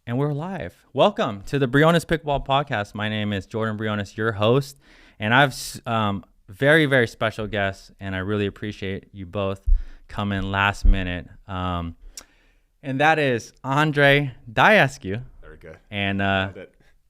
And we're live. Welcome to the Briones Pickleball Podcast. My name is Jordan Briones, your host, and I've very, very special guests, and I really appreciate you both coming last minute. And that is Andrei Daescu Very good. and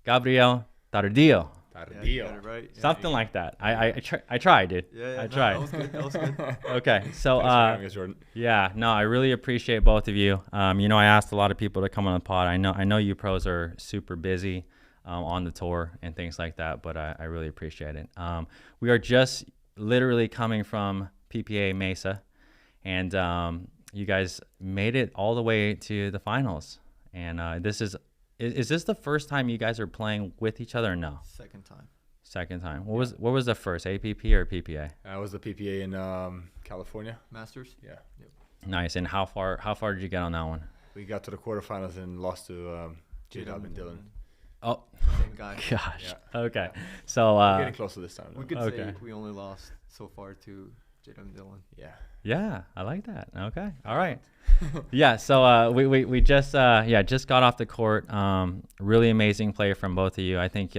Gabriel Tardio. Tardio. Yeah, right. Yeah, Something like that. I tried, dude. I tried. That was good. That was good. Okay, so Thanks for having us, Jordan. yeah, no, I really appreciate both of you. I asked a lot of people to come on the pod. I know you pros are super busy on the tour and things like that, but I really appreciate it. We are just literally coming from PPA Mesa, and you guys made it all the way to the finals. And this is this the first time you guys are playing with each other or no? Second time. Second time. What was the first, APP or PPA? I was the PPA in California. Masters? Yeah. Yep. Nice. And how far did you get on that one? We got to the quarterfinals and lost to J-Dub and Dylan. Oh, Same guy. gosh. Yeah. Okay. So We're getting closer this time. We Though. could Okay. say we only lost so far to J-Dub and Dylan. Yeah. yeah, I like that. Okay. All right. Yeah. So we just got off the court. Really amazing play from both of you. I think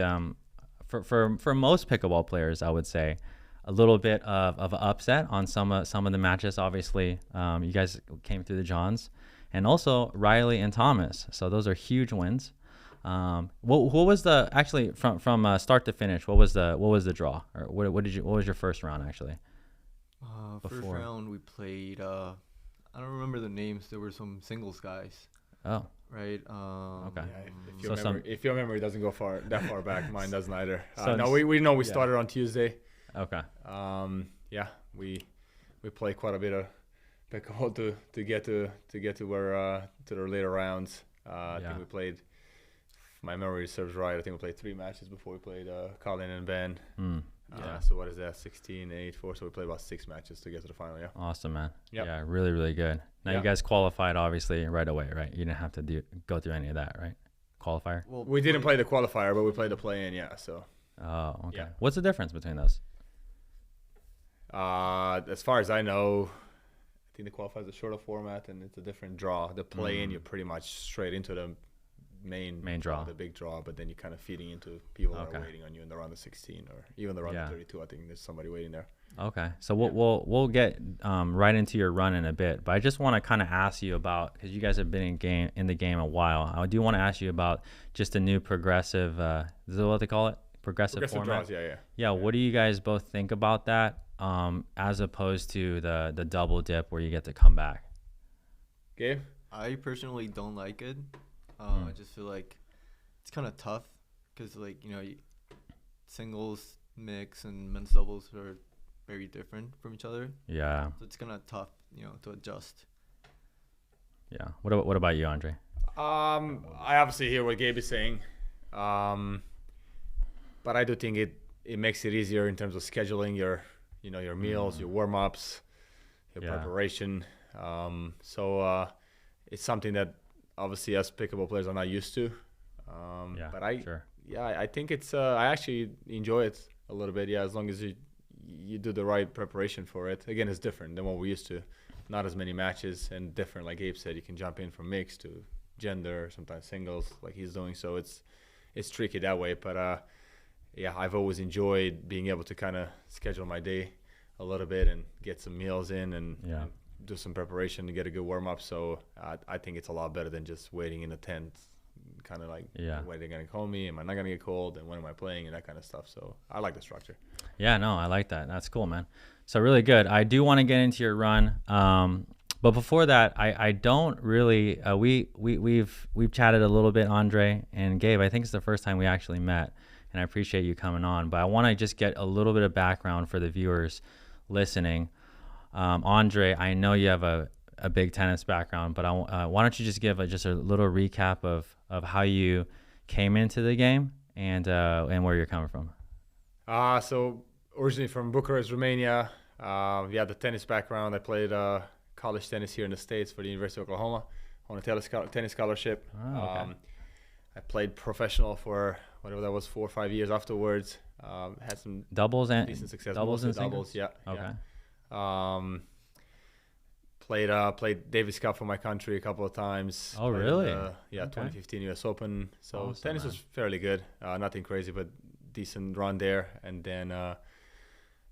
for most pickleball players, I would say a little bit of an upset on some of the matches. Obviously, you guys came through the Johns, and also Riley and Thomas. So those are huge wins. What was the actually from start to finish? What was the draw? Or what was your first round actually? First Before. round we played, I don't remember the names. There were some singles guys, Oh, right? Okay. Yeah, if your memory doesn't go that far back, mine doesn't either. So No, we know we yeah. started on Tuesday. okay. Yeah, we played quite a bit of pickleball to get to where to the later rounds. I Yeah. think we played. If my memory serves right, I think we played 3 matches before we played Colin and Ben. Yeah. So what is that? 16, 8, 4. So we played about 6 matches to get to the final. Yeah. Awesome, man. Yep. Yeah, really, really good. Now you Yeah. guys qualified obviously right away, right? You didn't have to go through any of that, right? Qualifier. Well, We didn't play the qualifier, but we played the play-in. Yeah. So Oh, okay. Yeah. What's the difference between those? as far as I know, I think the qualifier is a shorter format and it's a different draw. The play-in, you're pretty much straight into the main draw, the big draw, but then you're kind of feeding into people that Okay. are waiting on you in the round of 16 or even the round Yeah. of 32. I think there's somebody waiting there. Okay, so we'll get right into your run in a bit, but I just want to kind of ask you about, because you guys have been in the game a while. I do want to ask you about just the new progressive. Is that what they call it? Progressive format. draws. Yeah. Yeah. What do you guys both think about that, as opposed to the double dip where you get to come back? Gabe? I personally don't like it. I just feel like it's kind of tough because, like, singles, mix, and men's doubles are very different from each other. Yeah. So it's kind of tough, to adjust. Yeah. What about you, Andrei? I obviously hear what Gabe is saying, but I do think it makes it easier in terms of scheduling your meals, your warm-ups, your Yeah. preparation. So it's something that obviously us pickleball players are not used to. Yeah. But I Sure. I think it's I actually enjoy it a little bit. Yeah, as long as you do the right preparation for it. Again, it's different than what we used to. Not as many matches and different. Like Gabe said, you can jump in from mixed to gender, sometimes singles, like he's doing. So it's tricky that way. But yeah, I've always enjoyed being able to kind of schedule my day a little bit and get some meals in and do some preparation to get a good warm up. So I think it's a lot better than just waiting in a tent, kind of like when they're gonna call me, am I not gonna get cold, and when am I playing, and that kind of stuff. So I like the structure. Yeah, no, I like that. That's cool, man. So really good. I do want to get into your run, but before that, I don't really. We've chatted a little bit, Andrei and Gabe. I think it's the first time we actually met, and I appreciate you coming on. But I want to just get a little bit of background for the viewers listening. Andrei, I know you have a big tennis background, but why don't you just give just a little recap of how you came into the game and where you're coming from? So originally from Bucharest, Romania. The tennis background. I played college tennis here in the States for the University of Oklahoma on a tennis scholarship. Oh, okay. I played professional for whatever that was, 4 or 5 years afterwards. Had some doubles and decent success. doubles Mostly and doubles, singles? yeah. Okay. Yeah. played Davis Cup for my country a couple of times. Oh, Played in really? the, yeah, Okay. 2015 U.S. Open. So Awesome, tennis man. was fairly good. Nothing crazy, but decent run there. And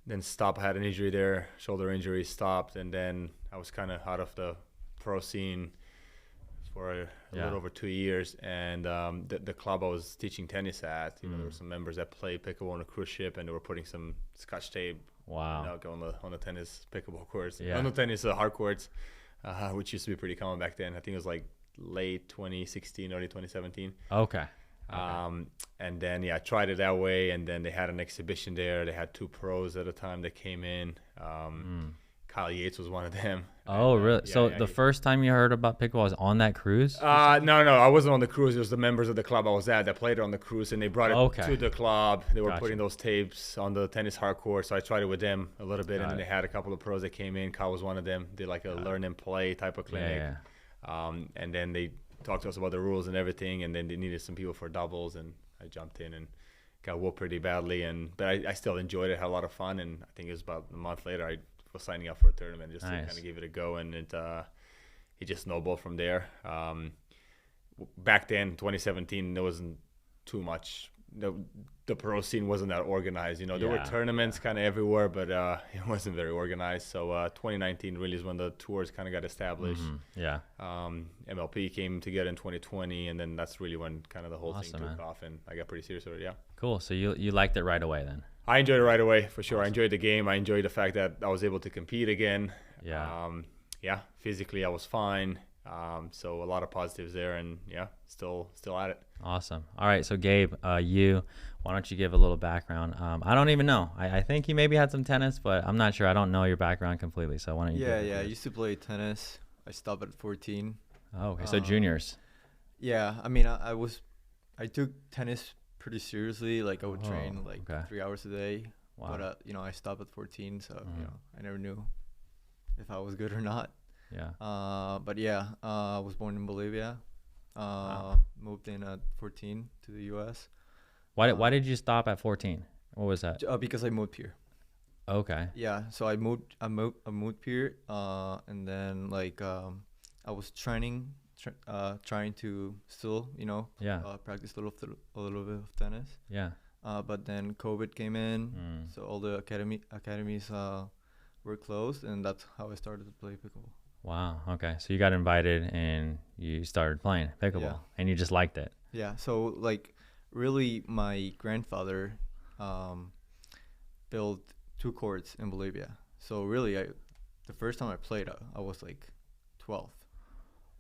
then stopped. I had an injury there, shoulder injury, stopped, and then I was kind of out of the pro scene for a little over 2 years. And the club I was teaching tennis at, there were some members that played pickleball on a cruise ship, and they were putting some Scotch tape. Wow. On the tennis pickleball courts, Yeah. on the tennis hard courts, which used to be pretty common back then. I think it was like late 2016, early 2017. Okay. And then I tried it that way, and then they had an exhibition there. They had 2 pros at a time that came in. Kyle Yates was one of them. Oh, And, really? yeah, So yeah, the first time you heard about pickleball was on that cruise? no, I wasn't on the cruise. It was the members of the club I was at that played on the cruise, and they brought it to the club. They were Gotcha. putting those tapes on the tennis hard court, so I tried it with them a little bit, Got and then it. they had a couple of pros that came in. Kyle was one of them. Did like a learn and play type of clinic. Yeah. And then they talked to us about the rules and everything, and then they needed some people for doubles, and I jumped in and got whooped pretty badly, but I still enjoyed it, had a lot of fun, and I think it was about a month later I was signing up for a tournament just to Nice. kind of give it a go, and it just snowballed from there. Back then, 2017, there wasn't too much. The pro scene wasn't that organized. There were tournaments kind of everywhere, but it wasn't very organized. So 2019 really is when the tours kind of got established. Yeah. MLP came together in 2020, and then that's really when kind of the whole thing took man. off, and I got pretty serious with it. Yeah. Cool. So you liked it right away then? I enjoyed it right away, for sure. I enjoyed the game. I enjoyed the fact that I was able to compete again. Yeah. Physically I was fine. So a lot of positives there, and still at it. Awesome. All right. So Gabe, why don't you give a little background? I don't even know. I think you maybe had some tennis, but I'm not sure. I don't know your background completely. So why don't you? Yeah. I used to play tennis. I stopped at 14. Oh, okay. So juniors. Yeah. I mean, I took tennis pretty seriously. Like I would train like 3 hours a day. Wow. But I stopped at 14, so I never knew if I was good or not. Yeah. I was born in Bolivia. Moved in at 14 to the U.S. Why did you stop at 14? What was that? Because I moved here. Okay. Yeah, so I moved here, and then I was trying to still practice a little bit of tennis. Yeah. But then COVID came in, so all the academies were closed, and that's how I started to play pickleball. Wow. Okay. So you got invited and you started playing pickleball, and you just liked it. Yeah. So really, my grandfather built 2 courts in Bolivia. So really, the first time I played, I was 12.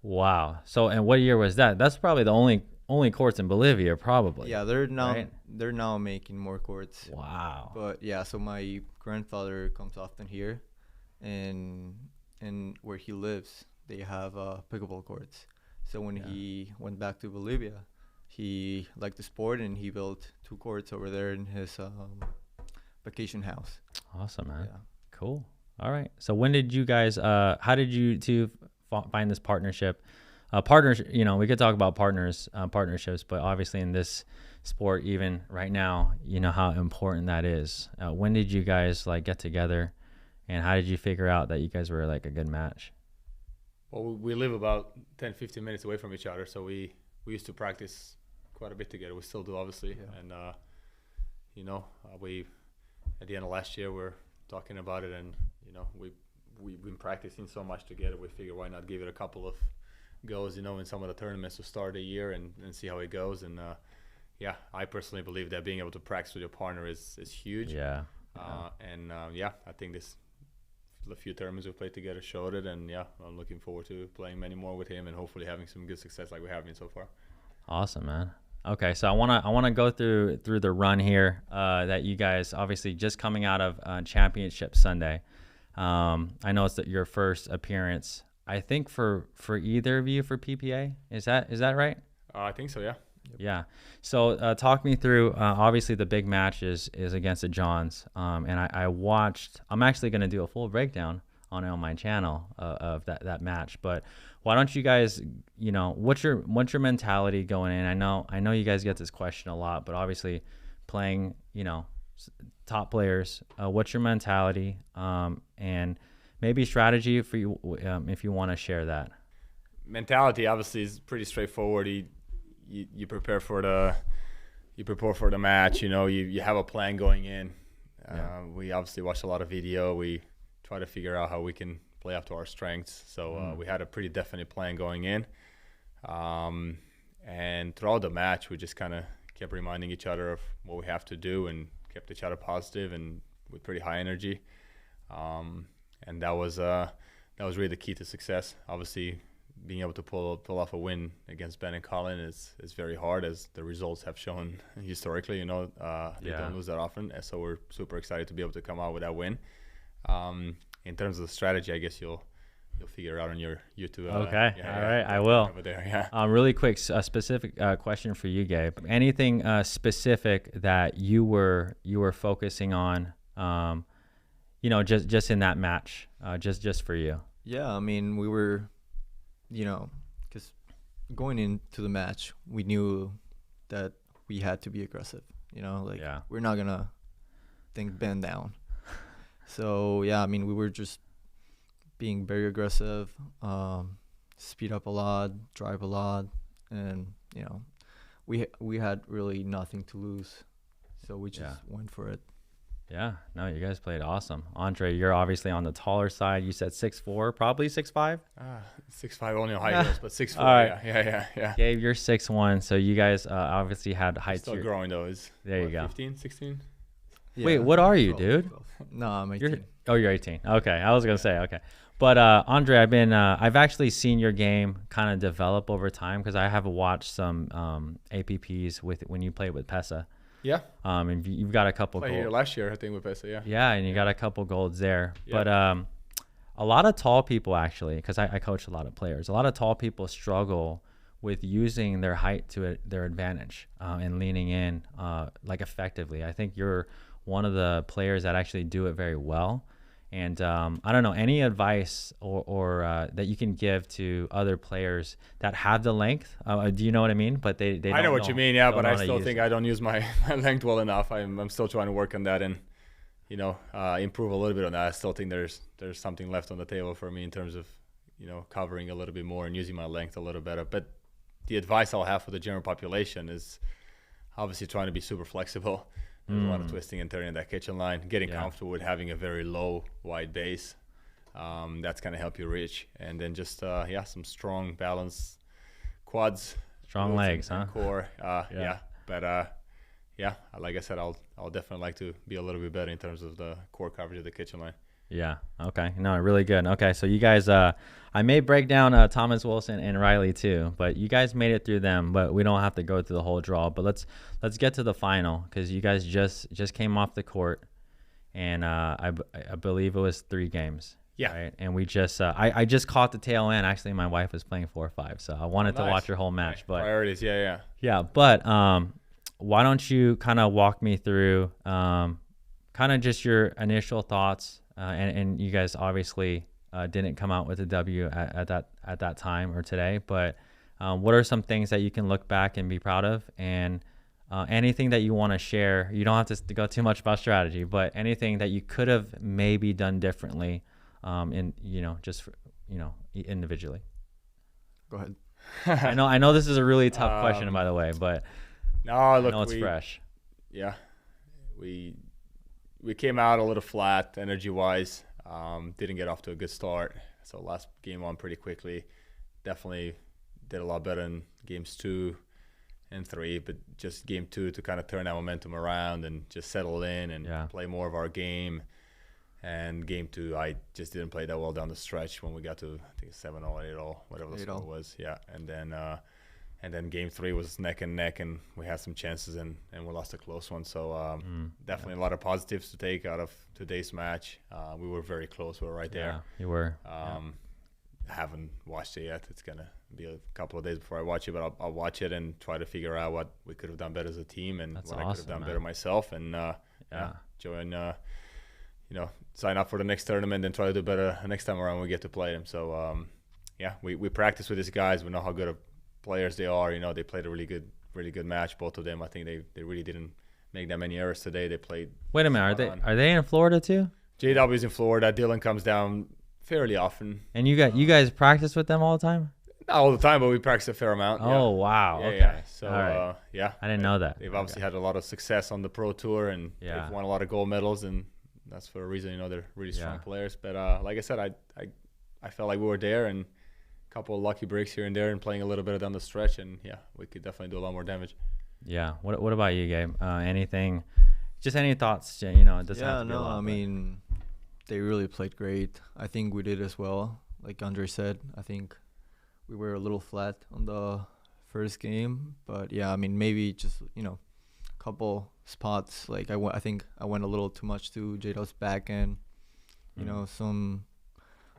Wow. So, and what year was that? That's probably the only courts in Bolivia, probably. Yeah, they're now making more courts. Wow. But yeah, so my grandfather comes often here, and where he lives, they have pickleball courts. So when he went back to Bolivia, he liked the sport, and he built 2 courts over there in his vacation house. Awesome, man. Yeah. Cool. All right. So when did you guys? How did you two find this partnership? Partners. We could talk about partnerships, but obviously in this sport, even right now, you know how important that is. When did you guys get together, and how did you figure out that you guys were a good match? Well, we live about 10-15 minutes away from each other, so we used to practice quite a bit together. We still do, obviously. Yeah. And we at the end of last year we're talking about it, and we've been practicing so much together. We figured why not give it a couple of goes, in some of the tournaments to start the year and see how it goes. And I personally believe that being able to practice with your partner is huge. Yeah. I think the few tournaments we've played together showed it, and I'm looking forward to playing many more with him and hopefully having some good success like we have been so far. Awesome, man. Okay, so I wanna go through the run here that you guys obviously just coming out of Championship Sunday. I know it's your first appearance. I think for either of you for PPA. Is that right? I think so. Yeah. Yep. Yeah. So talk me through. Obviously, the big match is against the Johns, and I watched. I'm actually going to do a full breakdown on my channel of that match. But why don't you guys, what's your mentality going in? I know you guys get this question a lot, but obviously, playing top players, what's your mentality? And maybe strategy for you if you want to share that. Mentality obviously is pretty straightforward. You prepare for the match. You have a plan going in. We obviously watch a lot of video. We try to figure out how we can play up to our strengths. So we had a pretty definite plan going in. And throughout the match, we just kind of kept reminding each other of what we have to do and kept each other positive and with pretty high energy. And that was really the key to success. Obviously, being able to pull off a win against Ben and Colin is very hard, as the results have shown historically. They don't lose that often. And so we're super excited to be able to come out with that win. In terms of the strategy, I guess you'll figure out on your YouTube. Okay. All right. I will. Over there. Yeah. Really quick, a specific question for you, Gabe. Anything specific that you were focusing on, just in that match, just for you? Yeah. I mean, we were, because going into the match, we knew that we had to be aggressive. We're not gonna think Ben down. So yeah, I mean, we were just being very aggressive, speed up a lot, drive a lot, and we had really nothing to lose, so we just went for it. Yeah, no, you guys played awesome. Andrei, you're obviously on the taller side. You said 6'4", probably 6'5". 6'5", only on high heels, but 6'4". Right. Yeah. Gabe, you're 6'1", so you guys obviously had height. Still growing though. There you go. 15, 16. Yeah. Wait, what are you, 12, dude? 12. No, I'm 18. You're 18. Okay, I was gonna say okay. But Andrei, I've actually seen your game kind of develop over time, because I have watched some APPs when you played with Pesa. Yeah. And you've got a couple goals. Here last year, I think, with Pesa, yeah. Yeah, and you got a couple golds there. Yeah. But a lot of tall people, actually, because I coach a lot of players, a lot of tall people struggle with using their height to their advantage and leaning in effectively. I think you're one of the players that actually do it very well. And I don't know, any advice or that you can give to other players that have the length? Do you know what I mean? But they don't I know what you mean, yeah, but I still think it. I don't use my length well enough. I'm still trying to work on that and, improve a little bit on that. I still think there's something left on the table for me in terms of, covering a little bit more and using my length a little better. But the advice I'll have for the general population is obviously trying to be super flexible. There's a lot of twisting and turning in that kitchen line, getting comfortable with having a very low, wide base. That's going to help you reach. And then just, some strong, balanced quads. Strong legs, and core. But, like I said, I'll definitely like to be a little bit better in terms of the core coverage of the kitchen line. Yeah. Okay. No, really good. Okay. So you guys, I may break down Thomas Wilson and Riley too, but you guys made it through them, but we don't have to go through the whole draw. But let's get to the final, because you guys just came off the court, and I believe it was 3 games. Yeah. Right? And we just I just caught the tail end. Actually, my wife was playing 4 or 5, so I wanted to watch your whole match. Right. But priorities, yeah. Yeah, but why don't you kind of walk me through kind of just your initial thoughts? And you guys obviously didn't come out with a W at that time or today, but what are some things that you can look back and be proud of, and anything that you want to share? You don't have to go too much about strategy, but anything that you could have maybe done differently, individually. Go ahead. I know this is a really tough question, by the way, but no, look, it's fresh. Yeah, we came out a little flat energy-wise. Didn't get off to a good start. So last game on pretty quickly. Definitely did a lot better in games 2 and 3, but just game 2 to kind of turn that momentum around and just settle in and play more of our game. And game 2, I just didn't play that well down the stretch when we got to, I think, 7-0, 8-0, whatever the score was. Yeah, and then game 3 was neck and neck, and we had some chances, and we lost a close one. So definitely a lot of positives to take out of today's match. We were very close. We were right there. Yeah, you were. Haven't watched it yet. It's going to be a couple of days before I watch it, but I'll watch it and try to figure out what we could have done better as a team and That's what awesome, I could have done man. better myself. And, join, sign up for the next tournament and try to do better next time around when we get to play them. So, we practice with these guys. We know how good of players they are. They played a really good match, both of them. I think they really didn't make that many errors today. They played. Wait a minute, are they in Florida too? JW's in Florida. Dylan comes down fairly often. And you guys practice with them all the time? Not all the time, but we practice a fair amount. Oh, wow. Yeah, Okay. yeah. So, all right. yeah. I didn't know that. They've obviously had a lot of success on the pro tour, and Yeah. they've won a lot of gold medals, and that's for a reason. You know, they're really strong players. But like I said, I felt like we were there, and a couple of lucky breaks here and there, and playing a little bit down the stretch, and yeah, we could definitely do a lot more damage. Yeah. What about you, Gabe? Anything? Just any thoughts? You know, it doesn't have to be a lot, I mean, they really played great. I think we did as well. Like Andrei said, I think we were a little flat on the first game, but yeah, I mean, maybe just, you know, a couple spots. Like I think I went a little too much to Jado's back end, you know, some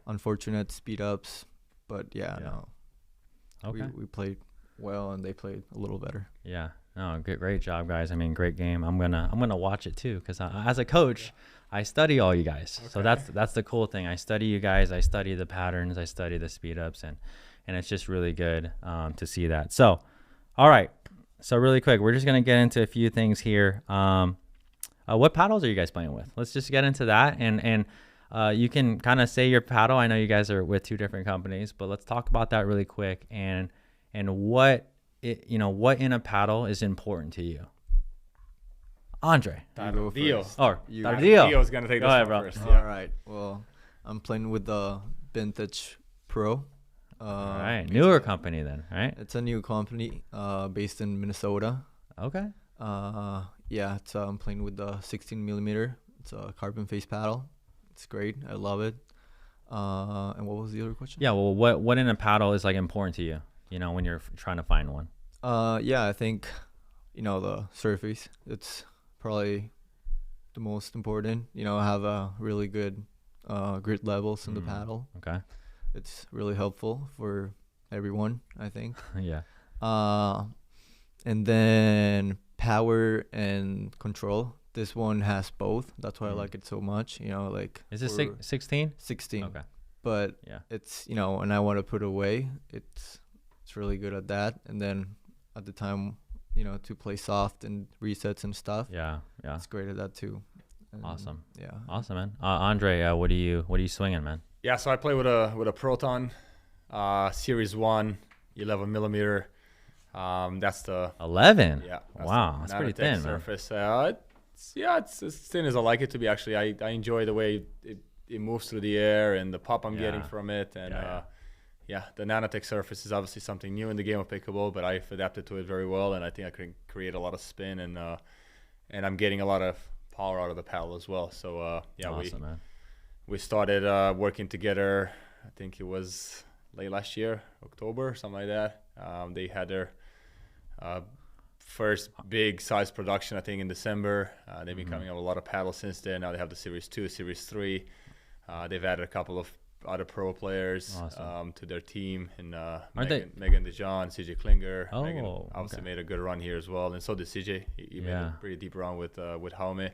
unfortunate speed ups, but yeah. No, Okay. we played well, and they played a little better. Yeah. No, great job, guys. I mean, great game. I'm gonna watch it too, because as a coach, I study all you guys. So that's the cool thing. I study you guys. I study the patterns. I study the speed ups, and it's just really good to see that. So, all right. So really quick, we're just gonna get into a few things here. What paddles are you guys playing with? Let's just get into that, and you can kind of say your paddle. I know you guys are with 2 different companies, but let's talk about that really quick, and what what in a paddle is important to you. Andrei. Tardio. Or You- Tardio. Tardio's gonna take Go this ahead, one bro. first. All right. Well, I'm playing with the Vintage Pro. All right. Newer company then, right? It's a new company based in Minnesota. Okay. Yeah, I'm playing with the 16 millimeter. It's a carbon face paddle. It's great. I love it. And what was the other question? Yeah. Well, what in a paddle is like important to you? You know, when you're trying to find one. Yeah, I think, you know, the surface. It's probably the most important. You know, have a really good grit levels in the paddle. Okay. It's really helpful for everyone, I think. Yeah. And then power and control. This one has both. That's why I like it so much. You know, like Is it for 16? 16. Okay. But Yeah. it's, you know, and I want to put away. It's really good at that. And then at the time, you know, to play soft and resets and stuff. Yeah. Yeah. It's great at that too. And Awesome. Yeah. Awesome, man. Andrei, what are you swinging, man? Yeah, so I play with a Proton Series 1 11 millimeter. That's the 11. yeah. Wow, that's pretty nanotech thin, man. surface. It's as thin as I like it to be. Actually, I enjoy the way it moves through the air and the pop I'm getting Yeah. from it. And Yeah, the nanotech surface is obviously something new in the game of pickleball, but I've adapted to it very well, and I think I can create a lot of spin, and I'm getting a lot of power out of the paddle as well. So yeah, Awesome, man. we started working together. I think it was late last year, October, something like that. They had their first big size production, I think, in December. They've been coming up with a lot of paddles since then. Now they have the Series 2, Series 3. They've added a couple of other pro players Awesome. to their team, and Megan DeJohn, CJ Klinger. Oh, Megan obviously made a good run here as well, and so did CJ. He made a pretty deep run with Jaume.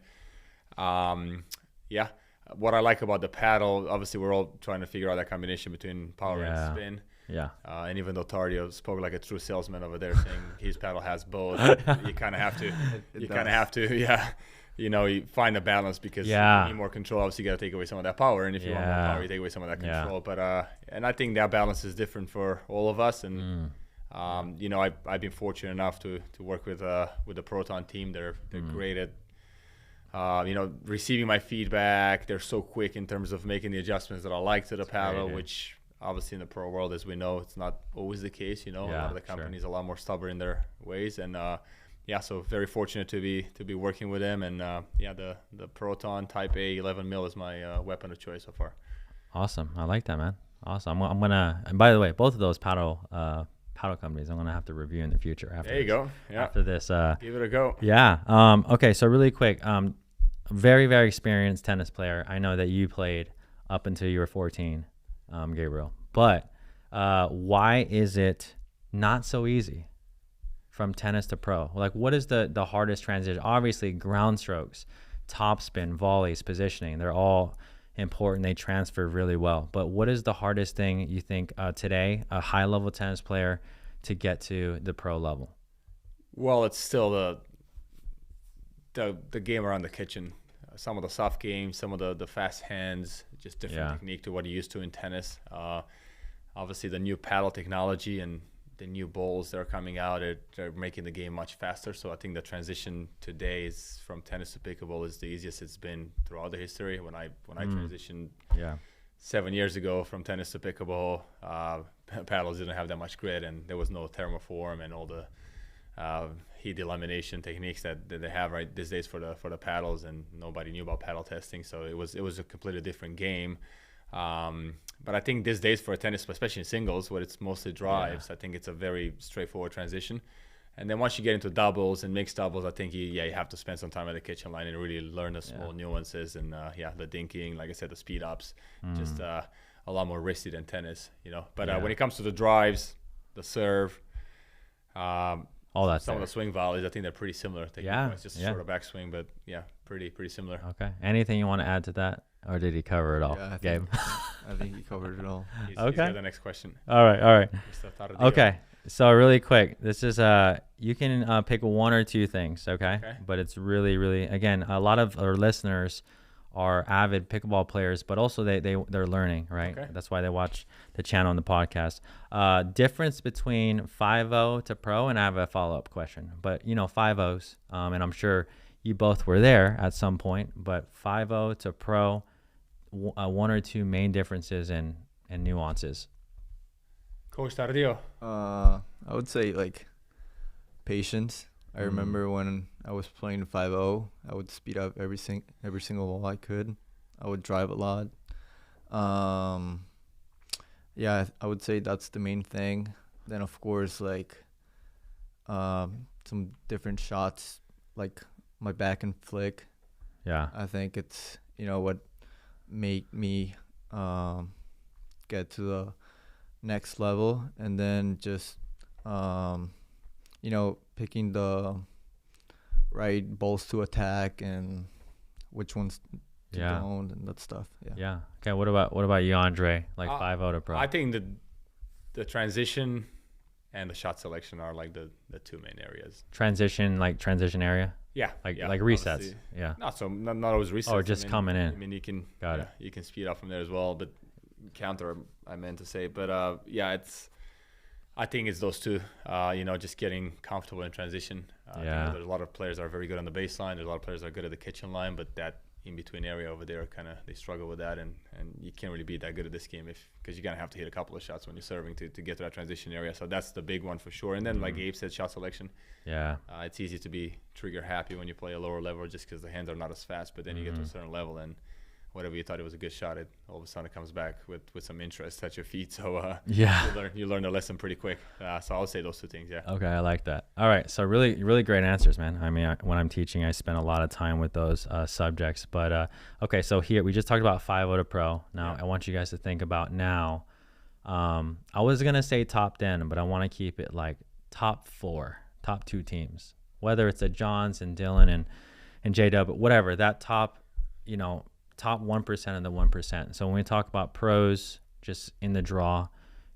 Yeah, what I like about the paddle, obviously we're all trying to figure out that combination between power and spin. Yeah. And even though Tardio spoke like a true salesman over there, saying his paddle has both, you kind of have to. You kind of have to, yeah. You know, you find a balance, because if you need more control, obviously you got to take away some of that power, and if you want more power, you take away some of that control. But and I think that balance is different for all of us. And you know, I've been fortunate enough to work with the Proton team. They're great at you know, receiving my feedback. They're so quick in terms of making the adjustments that I like to the paddle, which obviously in the pro world, as we know, it's not always the case. You know, a lot of the companies are a lot more stubborn in their ways, and yeah, so very fortunate to be working with them. And yeah, the Proton Type A 11 mil is my weapon of choice so far. Awesome. I like that, man. Awesome. I'm gonna. And by the way, both of those paddle companies, I'm gonna have to review in the future. After There you go. Yeah. After this. Give it a go. Yeah. Okay. So really quick. Very, very experienced tennis player. I know that you played up until you were 14, Gabriel. But why is it not so easy from tennis to pro? Like, what is the hardest transition? Obviously, ground strokes, topspin, volleys, positioning, they're all important. They transfer really well. But what is the hardest thing you think today, a high-level tennis player, to get to the pro level? Well, it's still the game around the kitchen. some of the soft games, some of the fast hands, just different Yeah. technique to what you're used to in tennis. Obviously, the new paddle technology and the new balls that are coming out, they're making the game much faster. So I think the transition today is from tennis to pickleball is the easiest it's been throughout the history. When I transitioned Yeah. 7 years ago from tennis to pickleball, paddles didn't have that much grit, and there was no thermoform and all the heat elimination techniques that they have right these days for the paddles, and nobody knew about paddle testing. So it was a completely different game. But I think these days for tennis, especially in singles, where it's mostly drives, I think it's a very straightforward transition. And then once you get into doubles and mixed doubles, I think you have to spend some time at the kitchen line and really learn the small nuances and the dinking, like I said, the speed ups, just a lot more risky than tennis, But when it comes to the drives, the serve, all that some of the swing volleys, I think they're pretty similar. It's just a shorter backswing, but pretty similar. Okay. Anything you want to add to that, or did he cover it all, Gabe? I think he covered it all. He's got the next question. All right. Mr. Tardio. Okay. So really quick, this is you can pick one or two things, okay? But it's really, really, again, a lot of our listeners are avid pickleball players, but also they're learning, right? Okay. That's why they watch the channel and the podcast. Difference between 5-0 to pro, and I have a follow-up question. But 5-0s, and I'm sure you both were there at some point, but 5-0 to pro, one or two main differences and nuances. Coach Tardio. I would say like patience. I remember when I was playing 5-0, I would speed up every single ball I could. I would drive a lot. I would say that's the main thing. Then of course like some different shots, like my back and flick. Yeah. I think it's what made me get to the next level, and then just picking the right balls to attack and which ones to don't and that stuff. Yeah. Okay. What about you, Andrei? Like 5-0 to pro. I think the transition and the shot selection are like the two main areas. Transition area. Yeah. Like resets. Obviously. Yeah. Not always resets. Or just coming in. I mean, you can you can speed up from there as well, but counter I meant to say, but I think it's those two, just getting comfortable in transition. There's a lot of players that are very good on the baseline. There's a lot of players that are good at the kitchen line, but that in between area over there, they struggle with that, and you can't really be that good at this game because you're gonna have to hit a couple of shots when you're serving to get to that transition area. So that's the big one for sure. And then like Gabe said, shot selection. Yeah. It's easy to be trigger happy when you play a lower level just because the hands are not as fast, but then you get to a certain level and whatever you thought it was a good shot, it all of a sudden comes back with some interest at your feet. So you learn the lesson pretty quick. So I'll say those two things. Yeah. Okay, I like that. All right, so really, really great answers, man. I mean, when I'm teaching, I spend a lot of time with those subjects. But okay, so here we just talked about 5-0 to pro. Now I want you guys to think about now. I was gonna say top 10, but I want to keep it like top 4, top 2 teams. Whether it's a Johns and Dylan and J-Dub, whatever, that top 1% of the 1%. So when we talk about pros just in the draw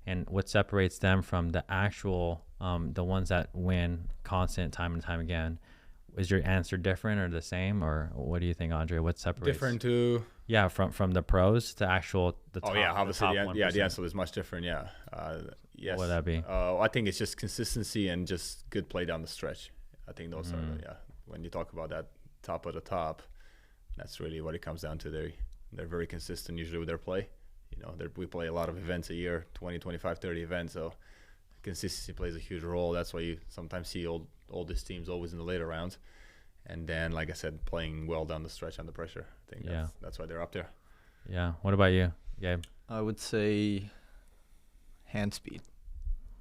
and what separates them from the actual, the ones that win constant time and time again, is your answer different or the same? Or what do you think, Andrei? What separates? Different to? Yeah, from the pros to the top. Oh, yeah, obviously, the answer is much different, yeah. Yes. What would that be? I think it's just consistency and just good play down the stretch. I think those are, when you talk about that top of the top, that's really what it comes down to. They're very consistent usually with their play. We play a lot of events a year, 20, 25, 30 events. So consistency plays a huge role. That's why you sometimes see all these teams always in the later rounds. And then, like I said, playing well down the stretch under pressure. I think that's why they're up there. Yeah. What about you, Gabe? I would say hand speed.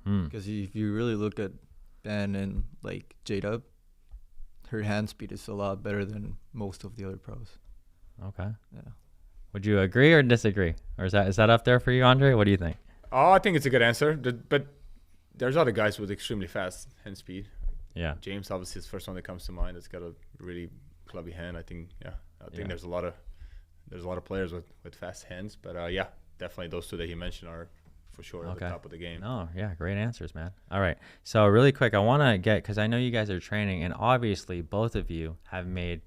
Because if you really look at Ben and like J-Dub, her hand speed is a lot better than most of the other pros. Okay. Yeah. Would you agree or disagree? Or is that up there for you, Andrei? What do you think? Oh, I think it's a good answer. But there's other guys with extremely fast hand speed. Yeah. James obviously is the first one that comes to mind. It's got a really clubby hand. I think there's a lot of players with fast hands. But definitely those two that you mentioned are for sure at the top of the game. Oh, yeah. Great answers, man. All right. So really quick, I want to because I know you guys are training, and obviously both of you have made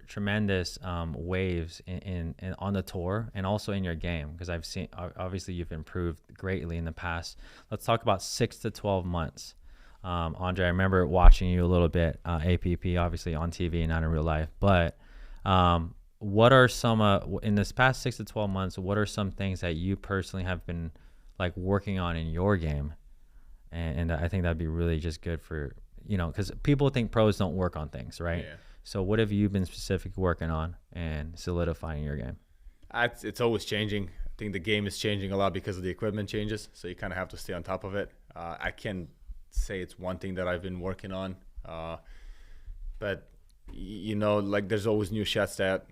tremendous waves in on the tour and also in your game, because I've seen obviously you've improved greatly in the past. Let's talk about 6 to 12 months. Andrei, I remember watching you a little bit, APP, obviously on TV, not in real life. But what are some in this past 6 to 12 months? What are some things that you personally have been like working on in your game? And I think that'd be really just good for, because people think pros don't work on things, right? Yeah. So what have you been specifically working on and solidifying your game? It's always changing. I think the game is changing a lot because of the equipment changes. So you kind of have to stay on top of it. I can't say it's one thing that I've been working on. But, like there's always new shots that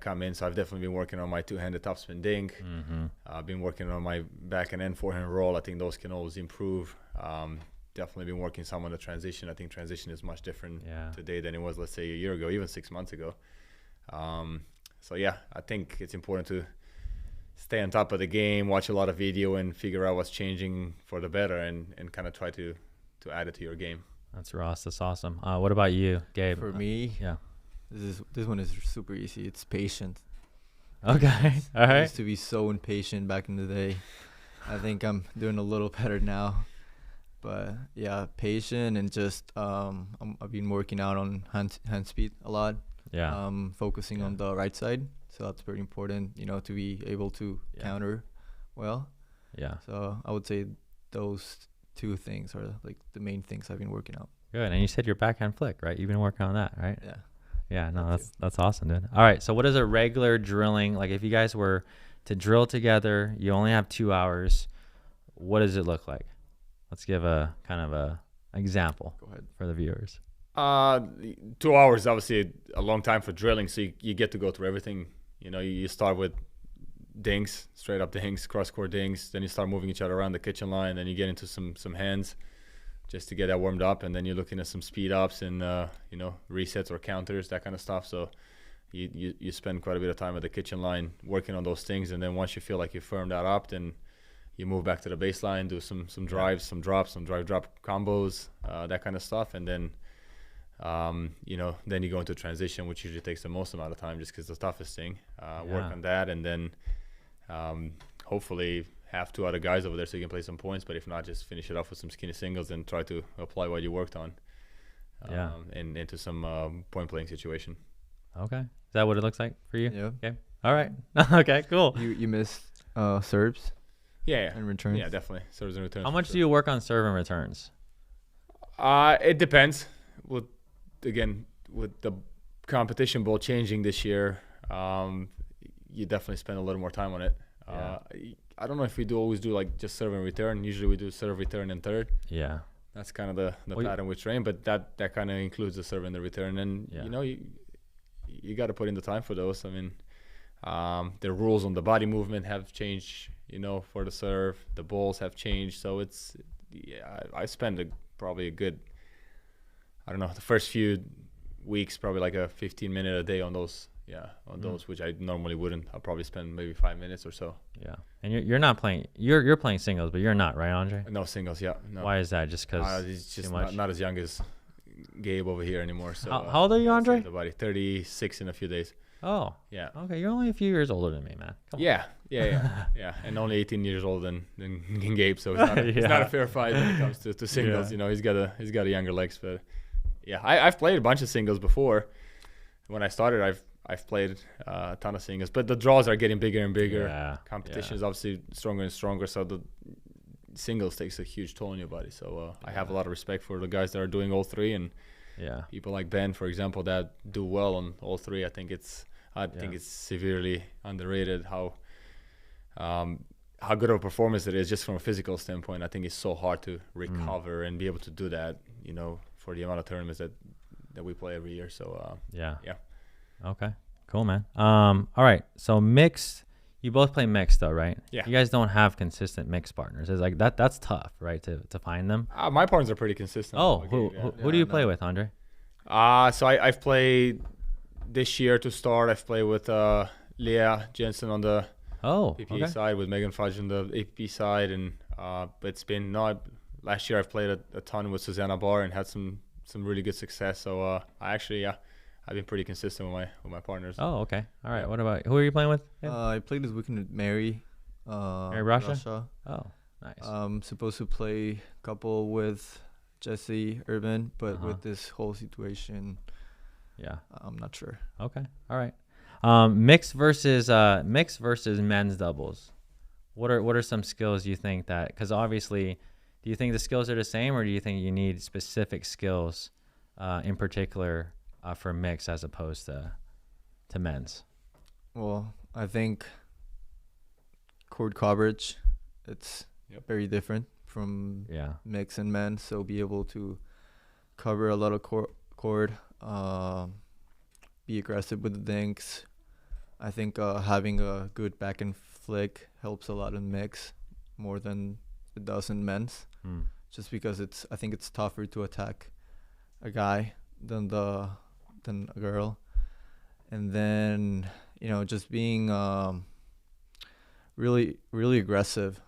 come in. So I've definitely been working on my two-handed topspin dink. I've been working on my back and end forehand roll. I think those can always improve. Definitely been working some on the transition. I think transition is much different today than it was, let's say, a year ago, even 6 months ago. So yeah, I think it's important to stay on top of the game, watch a lot of video, and figure out what's changing for the better, and kind of try to add it to your game. That's Ross. That's awesome. What about you, Gabe? For me, yeah, this one is super easy. It's patient. Okay. All I right. used to be so impatient back in the day. I think I'm doing a little better now. But yeah, patient, and just I've been working out on hand speed a lot. Yeah. Focusing on the right side, so that's very important. To be able to counter well. Yeah. So I would say those two things are like the main things I've been working out. Good. And you said your backhand flick, right? You've been working on that, right? Yeah. Yeah. No, that's awesome, dude. All right. So what is a regular drilling like? If you guys were to drill together, you only have 2 hours. What does it look like? Let's give a kind of a example for the viewers. 2 hours is obviously a long time for drilling, so you get to go through everything. You start with dinks, straight up dinks, cross-court dinks, then you start moving each other around the kitchen line, then you get into some hands just to get that warmed up, and then you're looking at some speed ups and resets or counters, that kind of stuff. So you spend quite a bit of time at the kitchen line working on those things, and then once you feel like you firmed that up, then you move back to the baseline, do some drives, some drops, some drive-drop combos, that kind of stuff. And then, then you go into transition, which usually takes the most amount of time just because it's the toughest thing. Work on that, and then hopefully have 2 other guys over there so you can play some points. But if not, just finish it off with some skinny singles and try to apply what you worked on and into some point-playing situation. Okay. Is that what it looks like for you? Yeah. Okay. All right. Okay, cool. You missed serves? Yeah. And returns? Yeah, definitely. Serves and returns. How much do you work on serve and returns? It depends. With the competition ball changing this year, you definitely spend a little more time on it. I don't know if we always do like just serve and return. Usually we do serve, return, and third. Yeah. That's kind of the pattern we train, but that kind of includes the serve and the return. And, you got to put in the time for those. I mean, the rules on the body movement have changed, for the serve. The balls have changed. So I spend probably a good, I don't know, the first few weeks, probably like a 15-minute a day on those. Yeah, on those, which I normally wouldn't. I'll probably spend maybe 5 minutes or so. Yeah. And you're not playing, you're playing singles, but you're not, right, Andrei? No singles, yeah. No. Why is that? Just because he's just not as young as Gabe over here anymore. So how old are you, Andrei? 36 in a few days. Oh. Yeah. Okay, you're only a few years older than me, man. Come on. Yeah. And only 18 years older than Gabe, so it's not a fair fight when it comes to singles. He's got a younger legs, but yeah, I've played a bunch of singles before. When I started, I've played a ton of singles, but the draws are getting bigger and bigger. Yeah. Competition is obviously stronger and stronger, so the singles takes a huge toll on your body. So I have a lot of respect for the guys that are doing all three, and people like Ben, for example, that do well on all three. I think it's severely underrated how good of a performance it is just from a physical standpoint. I think it's so hard to recover and be able to do that, for the amount of tournaments that we play every year. So yeah. Okay, cool, man. All right, so mixed, you both play mixed though, right? Yeah. You guys don't have consistent mixed partners. It's like that's tough, right, to find them? My partners are pretty consistent. Oh, who do you play with, Andrei? So I've played this year to start. I've played with Leah Jensen on the PPA side, with Megan Fudge on the AP side, and it's been last year I've played a ton with Susanna Barr and had some really good success. So I I've been pretty consistent with my partners. Oh, okay. All right. Yeah. What about who are you playing with? Yeah. I played this weekend with Mary. Mary Russia? Oh, nice. I'm supposed to play a couple with Jesse Urban, but with this whole situation, yeah, I'm not sure. Okay. All right. Mixed versus men's doubles. What are some skills you think that? Because obviously, do you think the skills are the same, or do you think you need specific skills, in particular, for mixed as opposed to men's? Well, I think court coverage, it's very different from mix and men. So be able to cover a lot of court, be aggressive with the dinks. I think having a good back and flick helps a lot in mix more than it does in men's. Just because I think it's tougher to attack a guy than a girl. And then, just being really, really aggressive.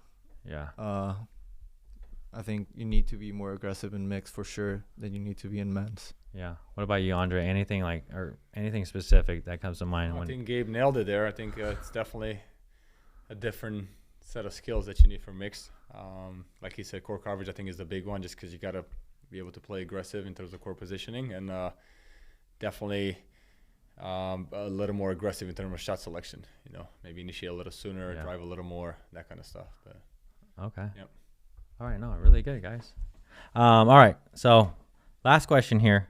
Yeah. I think you need to be more aggressive in mix for sure than you need to be in men's. Yeah. What about you, Andrei? Anything specific that comes to mind? I think Gabe nailed it there. I think it's definitely a different set of skills that you need for mixed. Like he said, core coverage I think is the big one, just because you got to be able to play aggressive in terms of core positioning, and definitely a little more aggressive in terms of shot selection. Maybe initiate a little sooner, drive a little more, that kind of stuff. But okay. Yep. All right. No, really good, guys. All right. So last question here.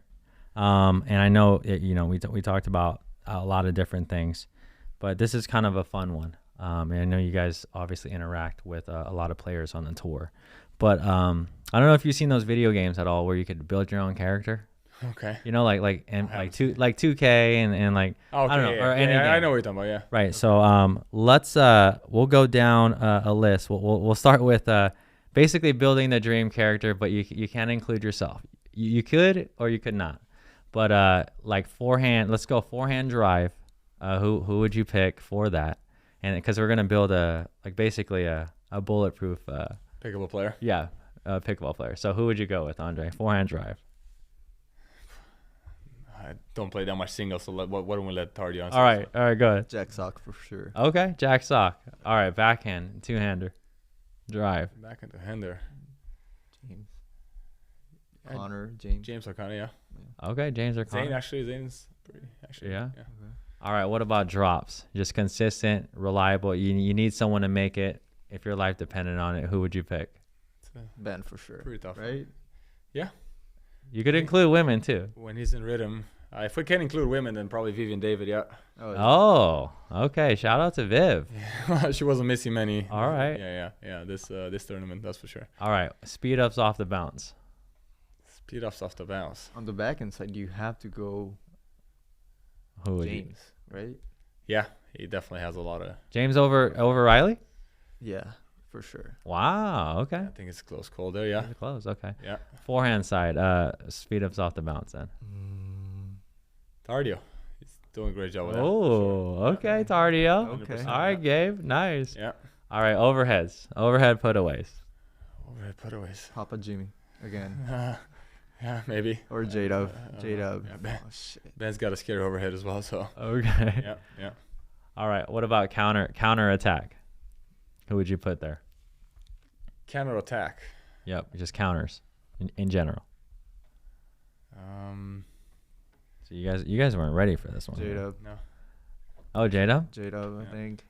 And I know, we talked about a lot of different things, but this is kind of a fun one. And I know you guys obviously interact with a lot of players on the tour, but I don't know if you've seen those video games at all where you could build your own character. Okay. Like 2K and like, okay, I don't know, or any game. I know what you're talking about. Yeah. Right. So let's we'll go down a list. We'll start with basically building the dream character, but you can't include yourself. You could or you could not. But like forehand, let's go forehand drive. Who would you pick for that? And because we're gonna build basically a bulletproof Pickleball player. Yeah, pickleball player. So who would you go with, Andrei? Forehand drive. I don't play that much singles, so why don't we let Tardio answer? All right, go ahead. Jack sock for sure. Okay, Jack sock. All right, backhand, two-hander, drive. Backhand to hander. James. Connor, James. James O'Connor, yeah. Okay, James or Connor. Zane's pretty, actually. Yeah. Okay. All right, what about drops? Just consistent, reliable. You need someone to make it. If your life depended on it, who would you pick? Ben for sure. Pretty tough, right? Yeah. You could include women too. When he's in rhythm. If we can include women, then probably Vivian David, yeah. Oh, okay. Shout out to Viv. Yeah. She wasn't missing many. All right. Yeah. This tournament, that's for sure. All right. Speed ups off the bounce. Speed ups off the bounce. On the backhand side, you have to go Who would James, right? Yeah, he definitely has a lot of. James over Riley? Yeah, for sure. Wow. Okay. I think it's a close call there, yeah. Close. Okay. Yeah. Forehand side. Speed ups off the bounce then. Tardio. He's doing a great job with that. Oh, okay, Tardio. Okay. All right, Gabe. Nice. Yeah. All right, overheads. Overhead putaways. Overhead putaways. Papa Jimmy again. Yeah, maybe. Or J-Dub. J-Dub. Yeah, Ben. Oh, shit. Ben's got a scary overhead as well, so. Okay. Yeah. All right. What about counter attack? Who would you put there? Counter attack. Yep, just counters in general. So you guys weren't ready for this one. J-Dub. No. Oh, J-Dub? J-Dub, Yeah. I think.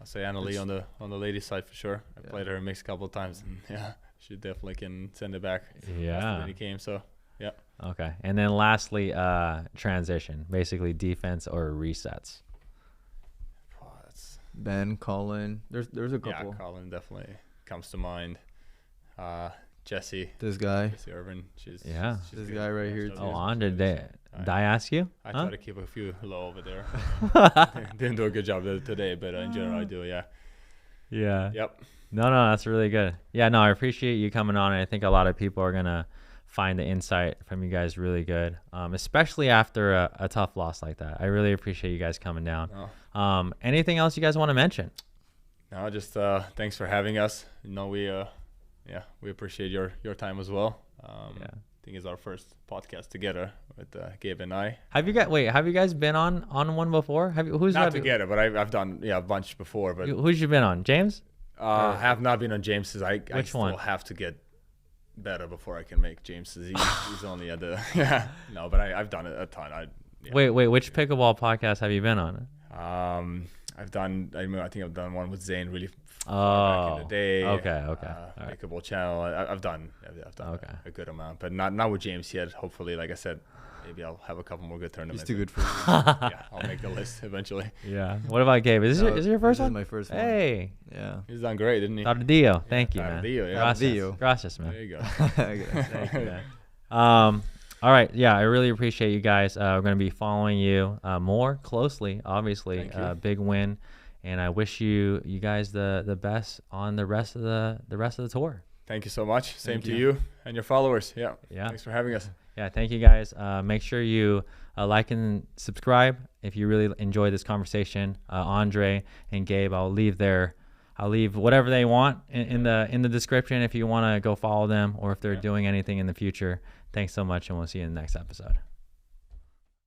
I'll say Annalie on the ladies' side for sure. I Yeah. played her mix a couple of times, and yeah, she definitely can send it back. Yeah. When he came, so yeah. Okay. And then lastly, transition, basically defense or resets. Oh, that's Ben, Colin. There's a couple. Yeah, Colin definitely comes to mind. Jesse This guy. Urban. She's This good. guy right here, She's too. Oh, good. on did Daescu? I Huh? try to keep a few low over there. Didn't do a good job today, but in general I do. Yeah. Yeah. Yep. No, that's really good. Yeah, no, I appreciate you coming on. And I think a lot of people are going to find the insight from you guys really good, especially after a tough loss like that. I really appreciate you guys coming down. Oh. Anything else you guys want to mention? No, just thanks for having us. We appreciate your time as well. I think it's our first podcast together with Gabe and I. Have you guys been on one before? Who's not together, but I've done a bunch before. But who's you been on? James? I have not been on James's. I one? still have to get better before I can make James's. He's only at the no, but I've done it a ton. Wait, which pickleball podcast have you been on? I've done. I think I've done one with Zane really back in the day. Okay. Pickleball channel. I've done a good amount, but not with James yet. Hopefully, like I said, maybe I'll have a couple more good tournaments. He's too good for you. Yeah, I'll make the list eventually. Yeah. What about Gabe? Is this your first one? This is my first one. Hey. Yeah. He's done great, didn't he? Tardio. Thank you, man. Tardio, yeah. Tardio. Gracias, man. There you go. Thank you, man. All right. Yeah, I really appreciate you guys. We're going to be following you more closely, obviously. Thank you. Big win. And I wish you guys the best on the rest of the tour. Thank you so much. Same to you and your followers. Yeah. Thanks for having us. Yeah, thank you guys. Make sure you like and subscribe if you really enjoyed this conversation. Andrei and Gabe, I'll leave whatever they want in the description if you want to go follow them or if they're doing anything in the future. Thanks so much, and we'll see you in the next episode.